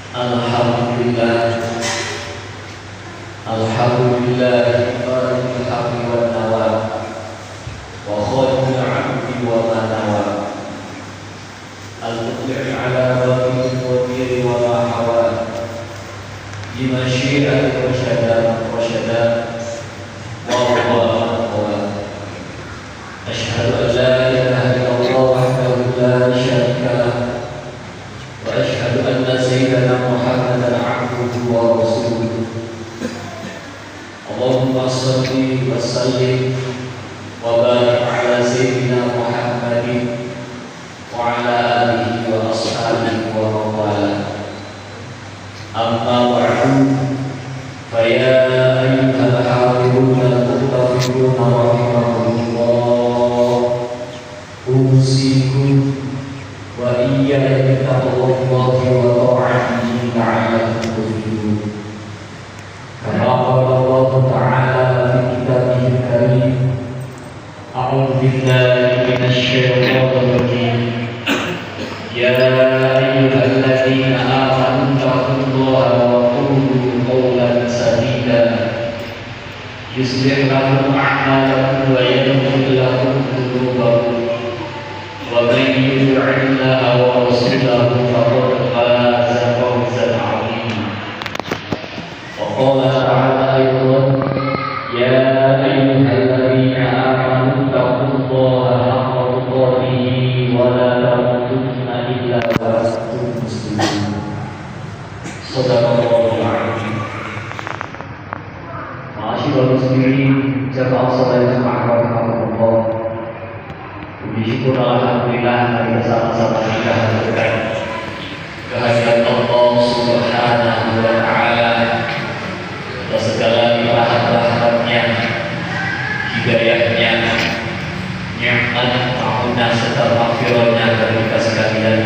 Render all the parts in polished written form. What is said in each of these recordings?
Alhamdulillah, Alhamdulillah, Ibrahim hamdi wa nawa, wa khairul abdi wa manawa, al-muqli'i ala babil wadiri wa ma hawa, bima syi'at wa syada, wa Allah. Ashhadu an la ilaha illallah wahdahu la syarika lah, wa ashhadu anna sayyidana Muhammadan abduhu wa rasuluh. Allahumma shalli wa sallim wa barik ala sayyidina Muhammadin wa ala alihi wa ashabihi wa mawala. Amma ba'du, fa ya ayyuhal hadirun al-muttaqun rahimakumullah, usikum wa iyaya bittaqwallahi wa ta'atihi la'allakum tuflihun. Kama qala Allah Ta'ala fi kitabihil karim, a'udzu billahi minasy syaithanir rajim. Ya ayyuhalladzina amanu taqullaha wa qulu qawlan sadida, yuslih lakum a'malakum wa yaghfir lakum dhunubakum, wa man yuti'illaha wa rasulahu faqad faza fawzan 'azima. Wa qala ta'ala aydan, ya ayyuhalladzina amanu taqullaha haqqa tuqatih wa la tamutunna illa wa antum muslimun. Shadaqallahul 'azim. Ma'asyiral muslimin, jamaah salat Jumat rahimakumullah. Puji syukur alhamdulillah mari bersama-sama kita haturkan kehadiran Allah Subhanahu wa Ta'ala atas segala rahmat-rahmatnya, hidayahnya, nikmat, ampunah serta maghfirahnya bagi kita sekalian,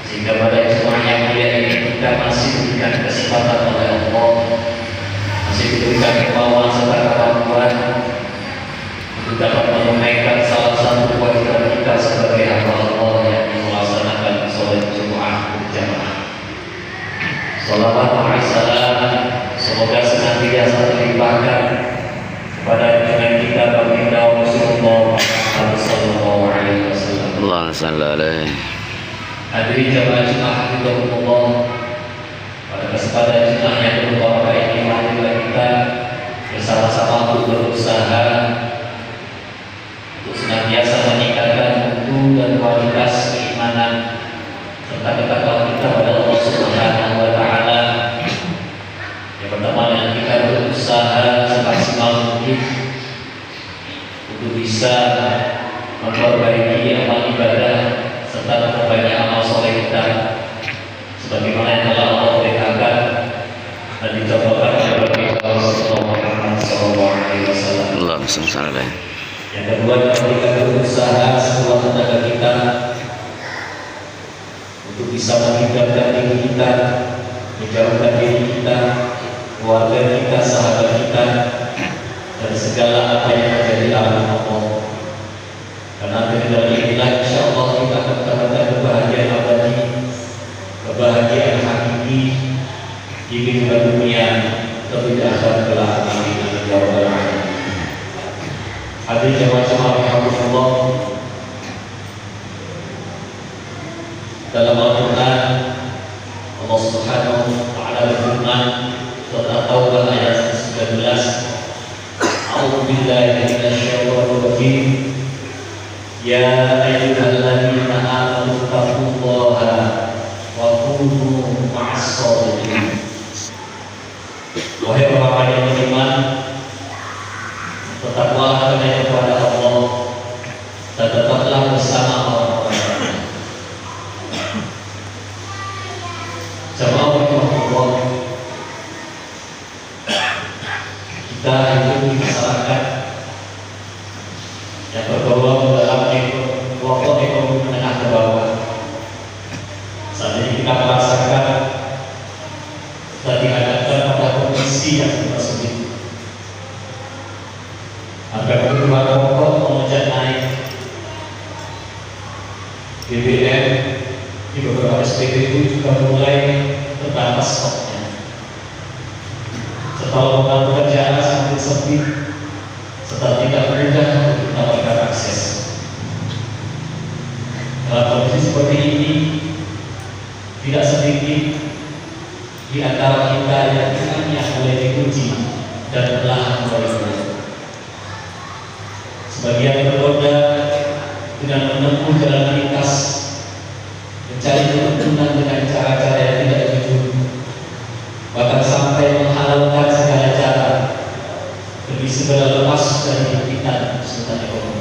sehingga pada kesempatan yang mulia ini kita masih diberikan kesempatan oleh Allah, masih diberikan kemauan serta kemampuan untuk dapat menunaikan salah satu kewajiban kita sebagai hamba Allah, yang melaksanakan sholat Jumat berjamaah. Salawat wa salam semoga senantiasa terlimpahkan kepada junjungan kita baginda Rasulullah sallallahu alaihi wasallam. Allah sallallahu alaihi. Hadirin jamaah Jumat hafizahumullah, pada kesempatan Jumat yang berbahagia ini marilah kita bersama-sama untuk berusaha untuk senantiasa meningkatkan mutu dan kualitas keimanan serta ketakwaan kita pada Allah Subhanahu wa Ta'ala. Yang pertama, dengan kita berusaha semaksimal mungkin untuk bisa memperbaiki amal ibadah serta memperbanyak amal soleh kita, sebagaimana yang telah Allah perintahkan dan dicontohkan oleh Rasulullah Muhammad SAW. Allahumma shalli alaihi. Yang kedua, kita berusaha sekuat tenaga kita untuk bisa menghindarkan diri kita, menjauhkan diri kita, keluarga kita, sahabat kita dari segala apa yang menjadi larangan Allah. Karena dengan inilah insya Allah kita akan mendapatkan kebahagiaan abadi, kebahagiaan hakiki di kehidupan dunia atau di akhirat kelak. Amin ya rabbal alamin. Hadirin jamaah rahimakumullah, dalam Al-Quran Allah Subhanahu wa Ta'ala berfirman surat At-Taubah ayat 19, A'udzu billahi minasy syaithanir rajim. Ya ayyuhalladzina amanu taqullaha wa kunu ma'as shadiqin. Wahai orang-orang yang beriman, bertakwalah kepada Allah dan tetaplah bersama orang-orang yang beriman. Jamaah Allah, kita hidup di masyarakat yang bergolong dalam kelompok ekonomi menengah ke bawah. Saat ini kita merasakan kita dihadapkan pada kondisi yang tidak sulit. Harga kebutuhan pokok melonjak naik, BBM di beberapa SPBD itu juga mulai terbatas stoknya. Setelah membantu pekerjaan semakin sepi, serta tidak mudah untuk mendapatkan akses. Dalam kondisi seperti ini, tidak sedikit di antara kita yang imannya mulai diuji dan perlahan mulai turun. Sebagian tergoda dengan menempuh jalan pintas, mencari keuntungan dengan cara-cara yang tidak jujur, bahkan sampai menghalalkan segala cara demi segala lepas dari himpitan kesulitan ekonomi.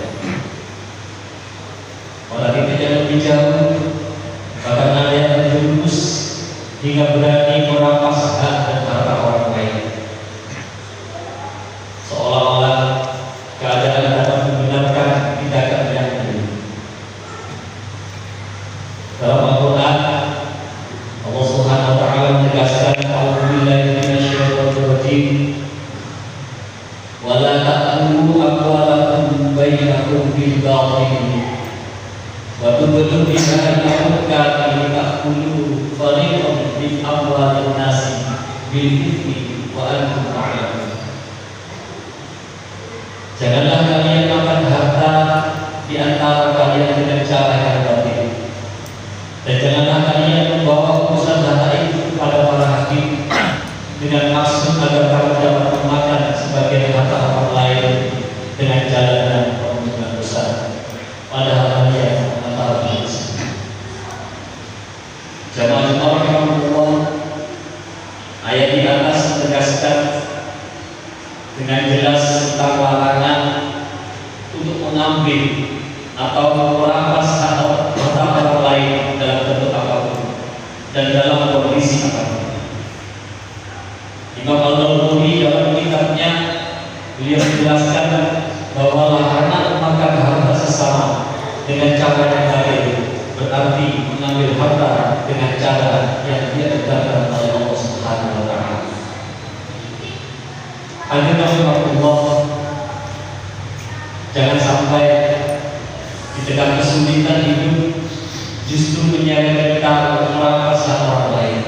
Orang itu yang lebih jauh, bahkan ada yang terjerumus hingga berani merampas hak dan harta orang lain, seolah-olah keadaan dapat membenarkan tindakan yang dulu. Dalam Al-Quran, Allah Subhanahu wa Ta'ala menegaskan, "A'udzubillahi minasyaitonir rajim. Wa la ta'kulu amwalakum bainakum bil batil wa tudlu biha ila hukami ta'kulu fariqan min amwalin nasi bil ithmi wa antum ta'lamun." Janganlah kalian makan harta di antara kalian dengan cara yang batil, dan janganlah kalian membawa urusan harta itu kepada para hakim dengan maksud agar kamu dapat memakan sebagian harta orang lain dengan jalan dan pembunuhan besar, padahal kalian mengetahui. Jamaah rahimahullah, ayat di atas menegaskan dengan jelas tentang larangan untuk mengambil atau merampas harta orang lain dalam bentuk apapun dan dalam kondisi apapun. Imam Al-Nawawi dalam kitabnya beliau menjelaskan bahwa larangan memakan harta sesama dengan cara yang baik berarti mengambil harta dengan cara yang diajarkan oleh Allah Subhanahu wa Ta'ala. Hadirin rahimahullah, jangan sampai di tengah kesulitan hidup justru menyeret kita untuk merampas hak orang lain.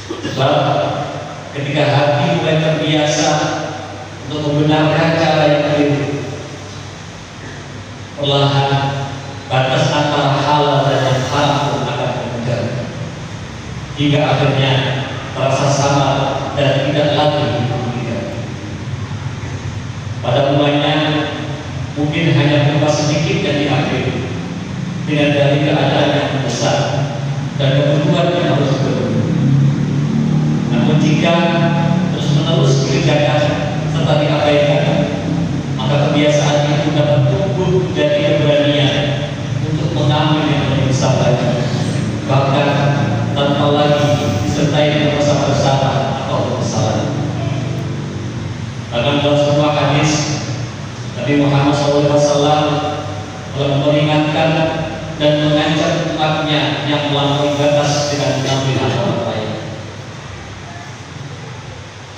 Sebab ketika hati mulai terbiasa untuk membenarkan cara yang keliru, perlahan batas antara halal dan yang haram pun akan berubah, hingga akhirnya terasa sama dan tidak lagi berbeda. Pada mulanya mungkin hanya berupa sedikit yang diambil dengan dari keadaan yang besar dan kebutuhan yang harus dipenuhi. Namun jika terus-menerus dikerjakan serta diabaikan, maka kebiasaan itu dapat tumbuh menjadi keberanian untuk mengambil yang lebih besar lagi, bahkan tanpa lagi disertai merasa bersalah atau bersalah. Bahkan dalam sebuah hadis, Nabi Muhammad SAW telah memperingatkan dan mengancam umatnya yang melampaui batas dengan mengambil hak orang lain.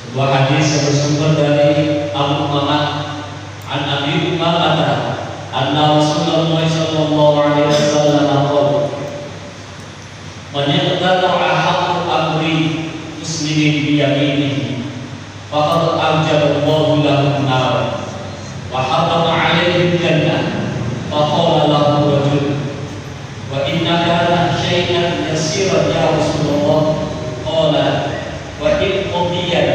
Sebuah hadis yang bersumber dari Abu Umamah an Abi Umamah anna Rasulullah sallallahu alaihi wasallam qala, "Man yaqtara haqqu amri muslimin bi yaminihi faqad awjaba Allahu lahu an-nar wa harrama 'alaihi al-jannah." Faqala lahu rajul, "Wa inna kana syai'an yasiran ya Rasulullah?" Qala, "Wa in qadiyan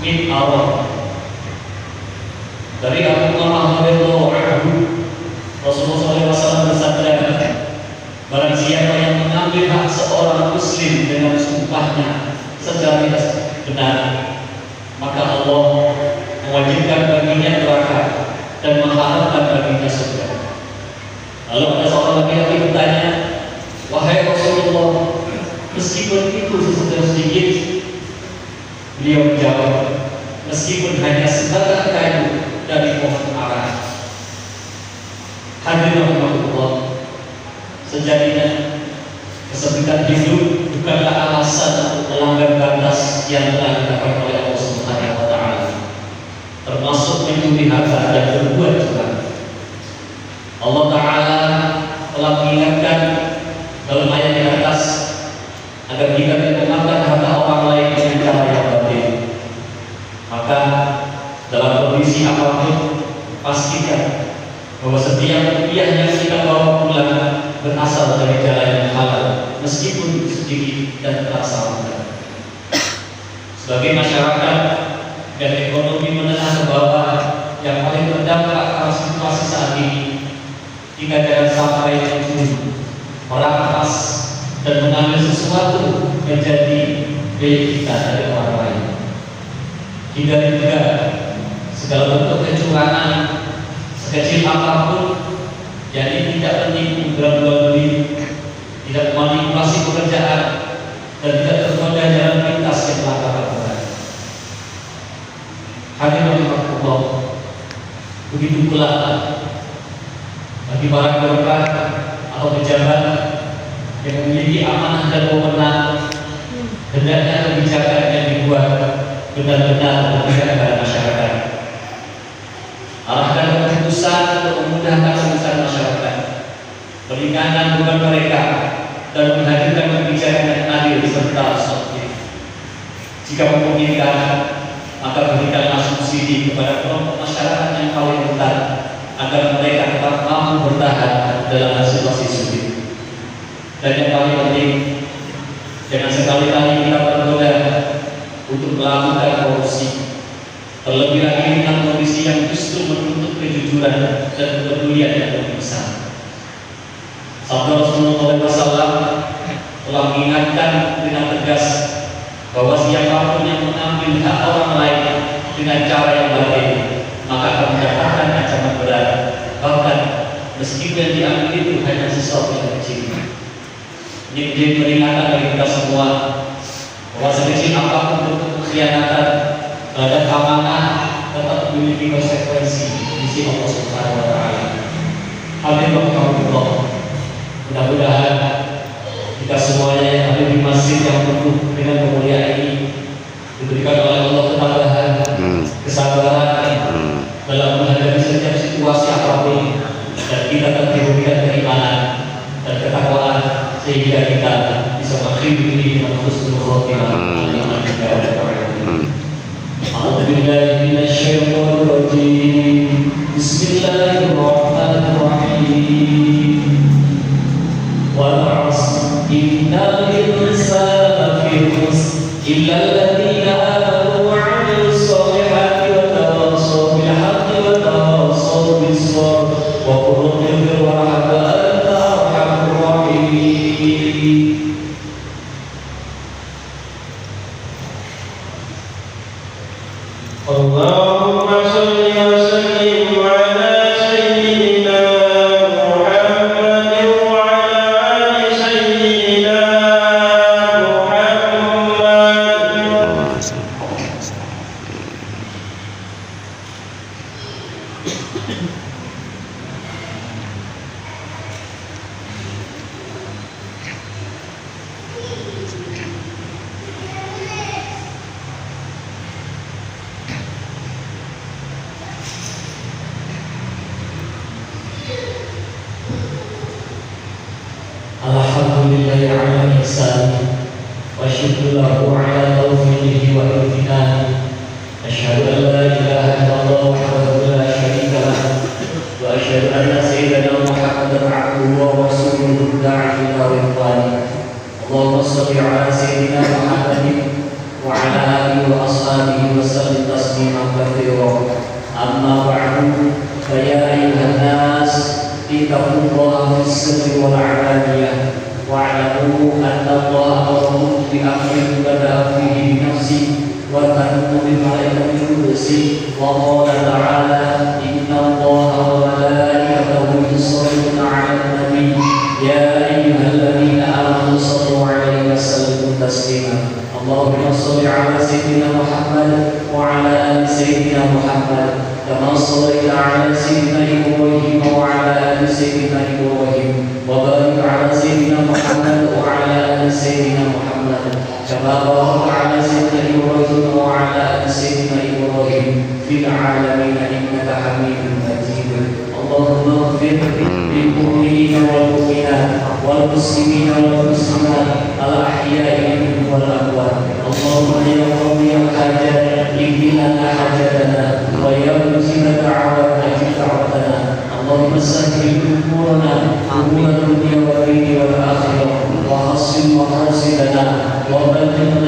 min arab." Dari Abu Umamah radhiyallahu anhu, Rasulullah SAW bersabda, barang siapa yang mengambil hak seorang muslim dengan sumpahnya secara benar, maka Allah mewajibkan baginya neraka dan mengharapkan baginya surga. Lalu ada seorang laki-laki bertanya, "Wahai Rasulullah, meskipun itu sesuatu sedikit?" Beliau menjawab, "Meskipun hanya sebatang kayu dari pohon ara." Hadirin rahimahullah, sejatinya kesempitan hidup bukanlah alasan untuk melanggar batas yang telah ditetapkan oleh Allah Subhanahu wa Ta'ala, termasuk mencuri harta dan berbuat curang. Allah Ta'ala telah mengingatkan dalam ayat yang agar kita tidak memakan harta orang lain dengan cara yang batil. Maka dalam kondisi apapun, pastikan bahwa setiap rupiah yang kita bawa pulang berasal dari jalan yang halal, meskipun sedikit dan terasa mudah. Sebagai masyarakat dan ekonomi menengah ke bawah yang paling terdampak atas situasi saat ini, kita jangan sampai merampas dan mengambil sesuatu menjadi milik kita dari orang lain. Hindari juga segala bentuk kecurangan sekecil apapun, jadi tidak menipu jual beli, tidak memanipulasi pekerjaan, dan tidak tergoda jalan pintas yang melanggar. Hadirin Allah, begitu pula bagi para birokrat atau pejabat yang memiliki amanah dan wewenang, hendaknya kebijakan yang dibuat benar-benar berpihak kepada masyarakat. Arahkan keputusan untuk memudahkan urusan masyarakat, meringankan beban mereka, dan menghadirkan kebijakan yang adil serta objektif. Jika memungkinkan, maka berikanlah subsidi kepada kelompok masyarakat yang paling rentan agar mereka tetap mampu bertahan dalam situasi sulit. Dan yang paling penting, jangan sekali-kali kita tergoda untuk melakukan korupsi, terlebih lagi dengan kondisi yang justru menuntut kejujuran dan kepedulian yang lebih besar. Sabda Rasulullah SAW telah mengingatkan dengan tegas bahwa siapapun yang mengambil hak orang lain dengan cara yang batil, maka akan mendapatkan ancaman berat, bahkan meskipun yang diambil itu hanya sesuatu yang kecil. Ini menjadi peringatan bagi kita semua bahwa sekecil apapun bentuk pengkhianatan terhadap amanah tetap memiliki konsekuensi di sisi Allah Subhanahu wa Ta'ala. Hadirin Allah, mudah-mudahan kita semuanya yang ada di masjid yang penuh dengan kemuliaan ini diberikan oleh Allah ketabahan, kesabaran dalam menghadapi setiap situasi apapun, dan kita diberikan keimanan dan ketakwaan sehingga kita bisa mengakhiri ini dengan husnul khotimah. A'udzubillahi minasyaitonir rajim. Bismillahirrahmanirrahim. Wal 'asr innal insana lafi khusr illa alladziina aamanu wa 'amilus shalihati wa tawassaw bil haqqi wa tawassaw bis sabr wa qul rabbi warhamna anta arhamur rahimin. Allahumma shalli wa sallim ala sayyidina Muhammad wa ala ali sayyidina Muhammad. Alhamdulillahi ala ihsani wa syukru lahu ala taufiqihi wa imtinani. Asyhadu an la ilaha illallah wahdahu la syarika lah wa asyhadu anna sayyidana Muhammadan abduhu wa rasuluhu da'i ila ridwani. Allahumma shalli ala sayyidina Muhammadin wa ala alihi wa ashabihi wa sallim tasliman katsiran. Amma ba'du, fa ya ayyuhan nas ittaqullaha fis-sirri wal 'alaniyah wa'lamu anna Allaha amarakum bi amrin bada'a fihi bi nafsihi wa tanmu bi malaikatihi qudsi wa qala ta'ala inna Allaha wa malaikatahu yusholluna 'alan nabi ya ayyuhalladzina amanu shallu 'alaihi wa sallimu taslima. Allahumma shalli 'ala sayyidina Muhammad wa 'ala ali sayyidina Muhammad kama shallaita 'ala sayyidina Ibrahim wa 'ala ali sayyidina Ibrahim wa barik 'ala sayyidina Muhammad wa 'ala ali sayyidina Muhammad kama barakta 'ala sayyidina Ibrahim wa 'ala ali sayyidina Ibrahim fil 'alamin innaka Hamidum Majid. Allahumma ighfir lil mu'minina wal mu'minat wal muslimina wal muslimat al ahya'i وبلغ